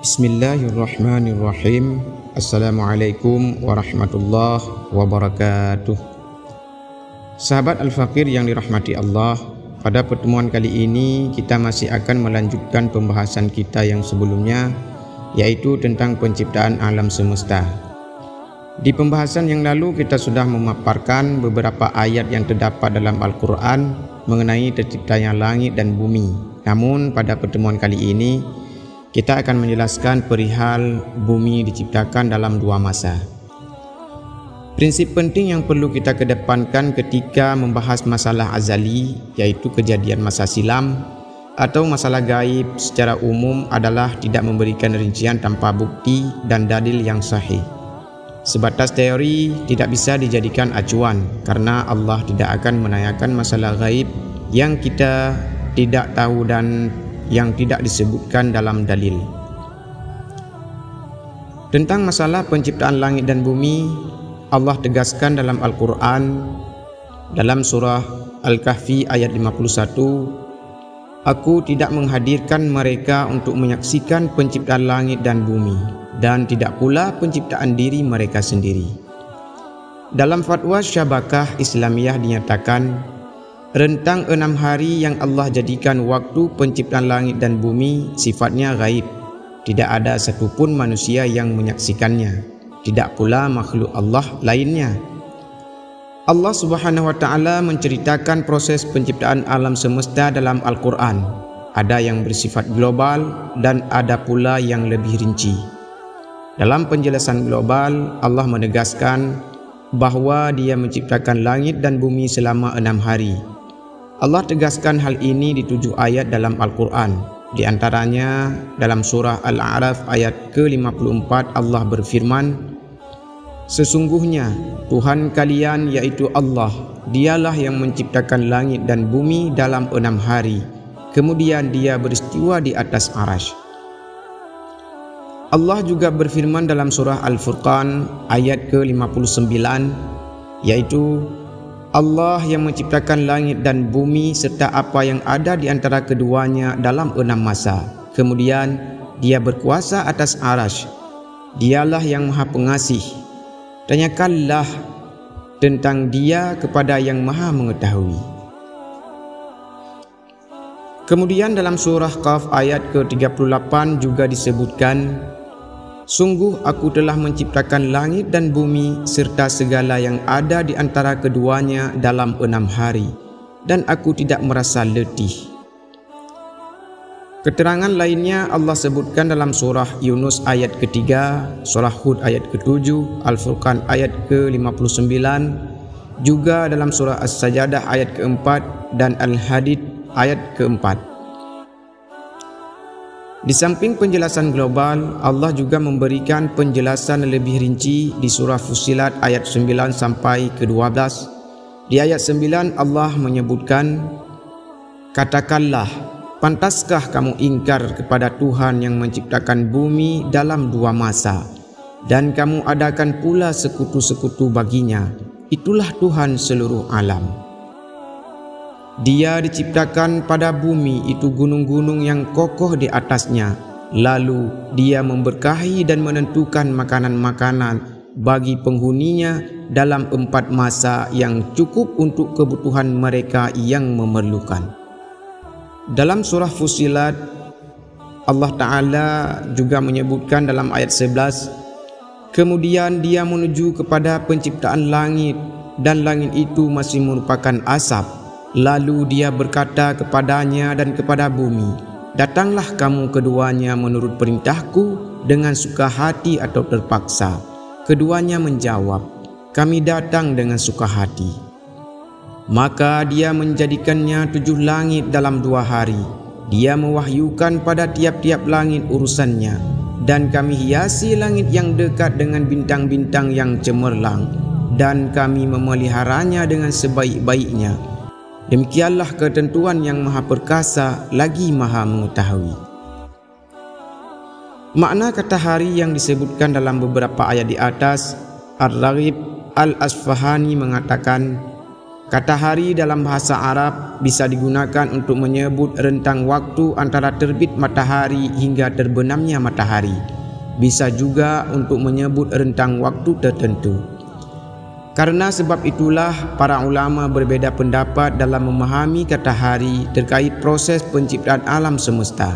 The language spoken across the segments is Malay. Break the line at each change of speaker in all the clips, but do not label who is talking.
Bismillahirrahmanirrahim. Assalamualaikum warahmatullahi wabarakatuh. Sahabat Al-Faqir yang dirahmati Allah, pada pertemuan kali ini kita masih akan melanjutkan pembahasan kita yang sebelumnya, yaitu tentang penciptaan alam semesta. Di pembahasan yang lalu kita sudah memaparkan beberapa ayat yang terdapat dalam Al-Quran mengenai terciptanya langit dan bumi. Namun pada pertemuan kali ini kita akan menjelaskan perihal bumi diciptakan dalam dua masa. Prinsip penting yang perlu kita kedepankan ketika membahas masalah azali, yaitu kejadian masa silam atau masalah gaib secara umum, adalah tidak memberikan rincian tanpa bukti dan dalil yang sahih. Sebatas teori tidak bisa dijadikan acuan, karena Allah tidak akan menanyakan masalah gaib yang kita tidak tahu dan yang tidak disebutkan dalam dalil. Tentang masalah penciptaan langit dan bumi, Allah tegaskan dalam Al-Quran dalam surah Al-Kahfi ayat 51, "Aku tidak menghadirkan mereka untuk menyaksikan penciptaan langit dan bumi, dan tidak pula penciptaan diri mereka sendiri." Dalam fatwa Syabakah Islamiyah dinyatakan, rentang 6 hari yang Allah jadikan waktu penciptaan langit dan bumi sifatnya gaib. Tidak ada satupun manusia yang menyaksikannya, tidak pula makhluk Allah lainnya. Allah Subhanahu wa Ta'ala menceritakan proses penciptaan alam semesta dalam Al-Quran. Ada yang bersifat global dan ada pula yang lebih rinci. Dalam penjelasan global, Allah menegaskan bahawa Dia menciptakan langit dan bumi selama 6 hari. Allah tegaskan hal ini di 7 ayat dalam Al-Quran. Di antaranya dalam surah Al-A'raf ayat ke-54 Allah berfirman, "Sesungguhnya Tuhan kalian yaitu Allah, Dialah yang menciptakan langit dan bumi dalam 6 hari. Kemudian Dia beristiwa di atas Arasy." Allah juga berfirman dalam surah Al-Furqan ayat ke-59, yaitu Allah yang menciptakan langit dan bumi serta apa yang ada di antara keduanya dalam 6 masa. Kemudian Dia berkuasa atas Arasy. Dialah yang Maha Pengasih. Tanyakanlah tentang Dia kepada yang Maha Mengetahui. Kemudian dalam surah Qaf ayat ke-38 juga disebutkan, "Sungguh aku telah menciptakan langit dan bumi serta segala yang ada di antara keduanya dalam 6 hari, dan aku tidak merasa letih." Keterangan lainnya Allah sebutkan dalam surah Yunus ayat ke-3, surah Hud ayat ke-7, Al-Furqan ayat ke-59, juga dalam surah As-Sajadah ayat ke-4 dan Al-Hadid ayat ke-4. Di samping penjelasan global, Allah juga memberikan penjelasan lebih rinci di surah Fussilat ayat 9 sampai ke-12. Di ayat 9 Allah menyebutkan, "Katakanlah, pantaskah kamu ingkar kepada Tuhan yang menciptakan bumi dalam 2 masa, dan kamu adakan pula sekutu-sekutu baginya? Itulah Tuhan seluruh alam. Dia diciptakan pada bumi itu gunung-gunung yang kokoh di atasnya. Lalu Dia memberkahi dan menentukan makanan-makanan bagi penghuninya dalam 4 masa yang cukup untuk kebutuhan mereka yang memerlukan." Dalam surah Fussilat, Allah Ta'ala juga menyebutkan dalam ayat 11, "Kemudian Dia menuju kepada penciptaan langit, dan langit itu masih merupakan asap. Lalu Dia berkata kepadanya dan kepada bumi, datanglah kamu keduanya menurut perintahku dengan suka hati atau terpaksa." Keduanya menjawab, "Kami datang dengan suka hati." Maka Dia menjadikannya 7 langit dalam 2 hari. Dia mewahyukan pada tiap-tiap langit urusannya, dan kami hiasi langit yang dekat dengan bintang-bintang yang cemerlang, dan kami memeliharanya dengan sebaik-baiknya. Demikianlah ketentuan yang Maha Perkasa lagi Maha Mengetahui. Makna kata hari yang disebutkan dalam beberapa ayat di atas, Ar-Raghib Al-Asfahani mengatakan, Kata hari dalam bahasa Arab bisa digunakan untuk menyebut rentang waktu antara terbit matahari hingga terbenamnya matahari. Bisa juga untuk menyebut rentang waktu tertentu. Karena sebab itulah para ulama berbeza pendapat dalam memahami kata hari terkait proses penciptaan alam semesta.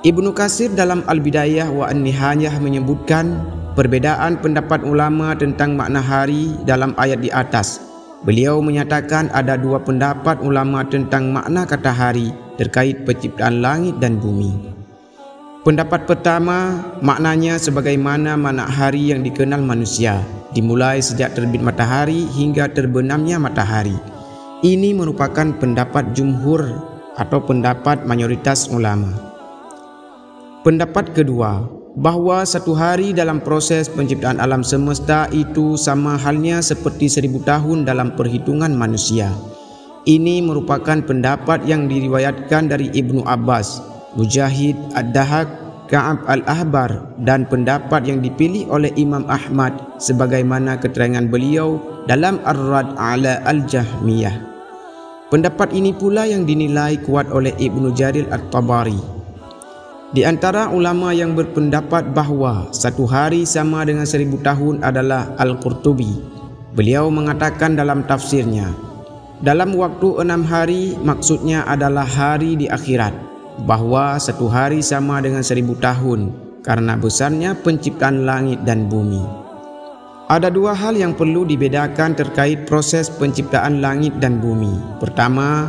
Ibnu Katsir dalam Al-Bidayah wa An-Nihayah menyebutkan perbedaan pendapat ulama tentang makna hari dalam ayat di atas. Beliau menyatakan ada dua pendapat ulama tentang makna kata hari terkait penciptaan langit dan bumi. Pendapat pertama, maknanya sebagaimana makna hari yang dikenal manusia, dimulai sejak terbit matahari hingga terbenamnya matahari. Ini merupakan pendapat jumhur atau pendapat mayoritas ulama. Pendapat kedua, bahawa satu hari dalam proses penciptaan alam semesta itu sama halnya seperti 1000 tahun dalam perhitungan manusia. Ini merupakan pendapat yang diriwayatkan dari Ibnu Abbas, Mujahid, Ad-Dahak, Ka'ab Al-Ahbar dan pendapat yang dipilih oleh Imam Ahmad sebagaimana keterangan beliau dalam Ar-Rad ala Al-Jahmiyah. Pendapat ini pula yang dinilai kuat oleh Ibnu Jarir At-Tabari. Di antara ulama yang berpendapat bahawa satu hari sama dengan 1000 tahun adalah Al-Qurtubi. Beliau mengatakan dalam tafsirnya, dalam waktu 6 hari maksudnya adalah hari di akhirat, bahawa satu hari sama dengan 1000 tahun karena besarnya penciptaan langit dan bumi. Ada dua hal yang perlu dibedakan terkait proses penciptaan langit dan bumi. Pertama,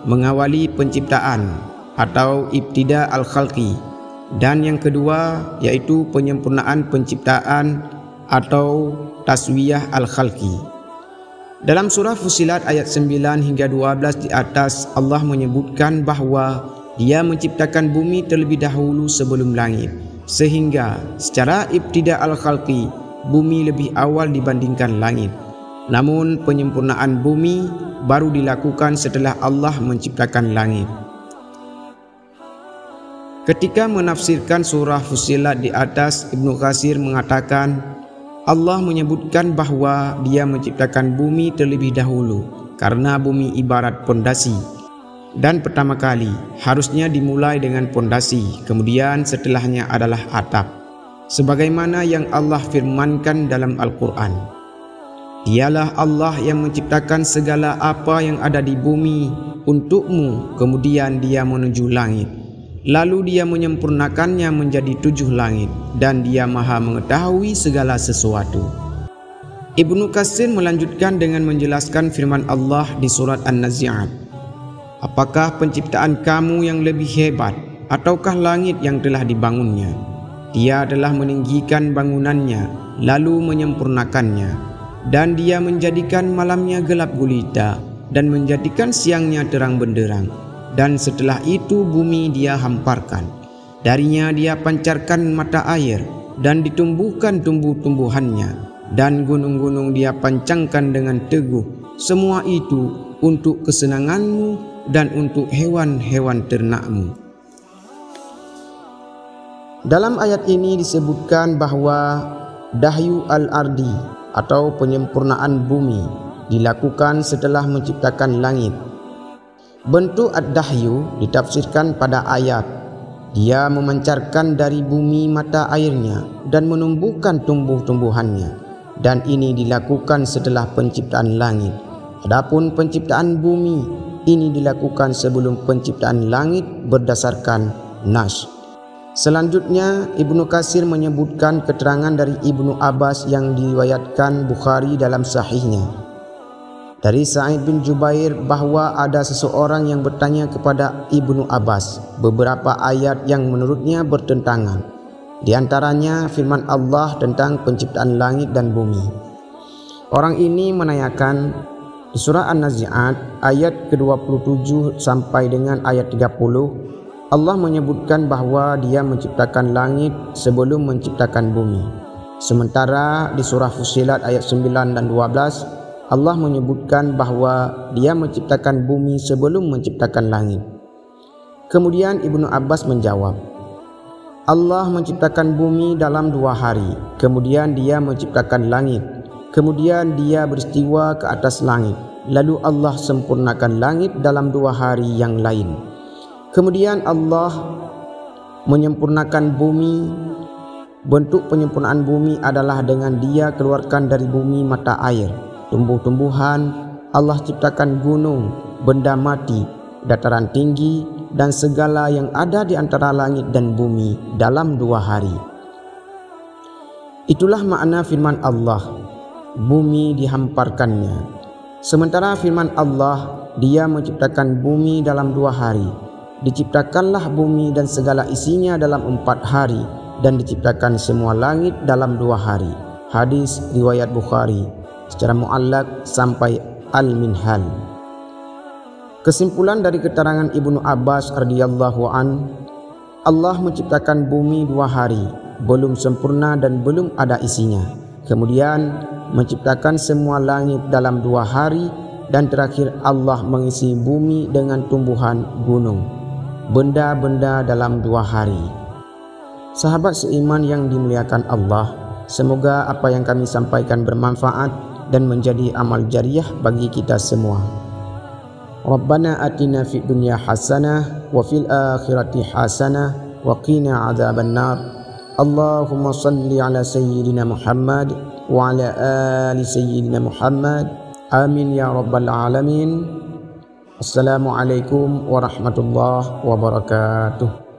mengawali penciptaan atau ibtida al-khalqi, dan yang kedua yaitu penyempurnaan penciptaan atau taswiyah al-khalqi. Dalam surah Fussilat ayat 9 hingga 12 di atas, Allah menyebutkan bahawa Dia menciptakan bumi terlebih dahulu sebelum langit, sehingga secara ibtida al-khalqi bumi lebih awal dibandingkan langit. Namun penyempurnaan bumi baru dilakukan setelah Allah menciptakan langit. Ketika menafsirkan surah Fussilat di atas, Ibnu Katsir mengatakan Allah menyebutkan bahawa Dia menciptakan bumi terlebih dahulu karena bumi ibarat pondasi, dan pertama kali harusnya dimulai dengan pondasi, kemudian setelahnya adalah atap, sebagaimana yang Allah firmankan dalam Al-Quran. Dialah Allah yang menciptakan segala apa yang ada di bumi untukmu, kemudian Dia menuju langit. Lalu Dia menyempurnakannya menjadi 7 langit, dan Dia maha mengetahui segala sesuatu. Ibnu Katsir melanjutkan dengan menjelaskan firman Allah di surat An-Nazi'at. Apakah penciptaan kamu yang lebih hebat, ataukah langit yang telah dibangunnya? Dia telah meninggikan bangunannya, lalu menyempurnakannya, dan Dia menjadikan malamnya gelap gulita, dan menjadikan siangnya terang benderang. Dan setelah itu bumi Dia hamparkan. Darinya Dia pancarkan mata air dan ditumbuhkan tumbuh-tumbuhannya, dan gunung-gunung Dia pancangkan dengan teguh. Semua itu untuk kesenanganmu dan untuk hewan-hewan ternakmu. Dalam ayat ini disebutkan bahawa dahyu al-ardi atau penyempurnaan bumi dilakukan setelah menciptakan langit. Bentuk ad-dahyu ditafsirkan pada ayat, Dia memancarkan dari bumi mata airnya dan menumbuhkan tumbuh-tumbuhannya, dan ini dilakukan setelah penciptaan langit. Adapun penciptaan bumi ini dilakukan sebelum penciptaan langit berdasarkan nas. Selanjutnya Ibnu Katsir menyebutkan keterangan dari Ibnu Abbas yang diriwayatkan Bukhari dalam sahihnya dari Sa'id bin Jubair bahawa ada seseorang yang bertanya kepada Ibnu Abbas beberapa ayat yang menurutnya bertentangan. Di antaranya firman Allah tentang penciptaan langit dan bumi. Orang ini menanyakan di surah An-Nazi'at ayat ke-27 sampai dengan ayat 30, Allah menyebutkan bahawa Dia menciptakan langit sebelum menciptakan bumi. Sementara di surah Fussilat ayat 9 dan 12 Allah menyebutkan bahawa Dia menciptakan bumi sebelum menciptakan langit. Kemudian Ibnu Abbas menjawab, Allah menciptakan bumi dalam 2 hari, kemudian Dia menciptakan langit, kemudian Dia beristiwa ke atas langit, lalu Allah sempurnakan langit dalam 2 hari yang lain. Kemudian Allah menyempurnakan bumi. Bentuk penyempurnaan bumi adalah dengan Dia keluarkan dari bumi mata air, tumbuh-tumbuhan. Allah ciptakan gunung, benda mati, dataran tinggi, dan segala yang ada di antara langit dan bumi dalam 2 hari. Itulah makna firman Allah, bumi dihamparkannya. Sementara firman Allah, Dia menciptakan bumi dalam 2 hari. Diciptakanlah bumi dan segala isinya dalam 4 hari, dan diciptakan semua langit dalam 2 hari. Hadis riwayat Bukhari secara muallaq sampai Al-Minhal. Kesimpulan dari keterangan Ibnu Abbas radhiyallahu an, Allah menciptakan bumi 2 hari, belum sempurna dan belum ada isinya. Kemudian menciptakan semua langit dalam 2 hari, dan terakhir Allah mengisi bumi dengan tumbuhan gunung, benda-benda dalam 2 hari. Sahabat seiman yang dimuliakan Allah, semoga apa yang kami sampaikan bermanfaat dan menjadi amal jariah bagi kita semua. Rabbana atina fid dunya hasanah wa fil akhirati hasanah wa qina adzabannar. Allahumma salli ala sayyidina Muhammad wa ala ali sayyidina Muhammad. Amin ya rabbal alamin. Assalamualaikum warahmatullahi wabarakatuh.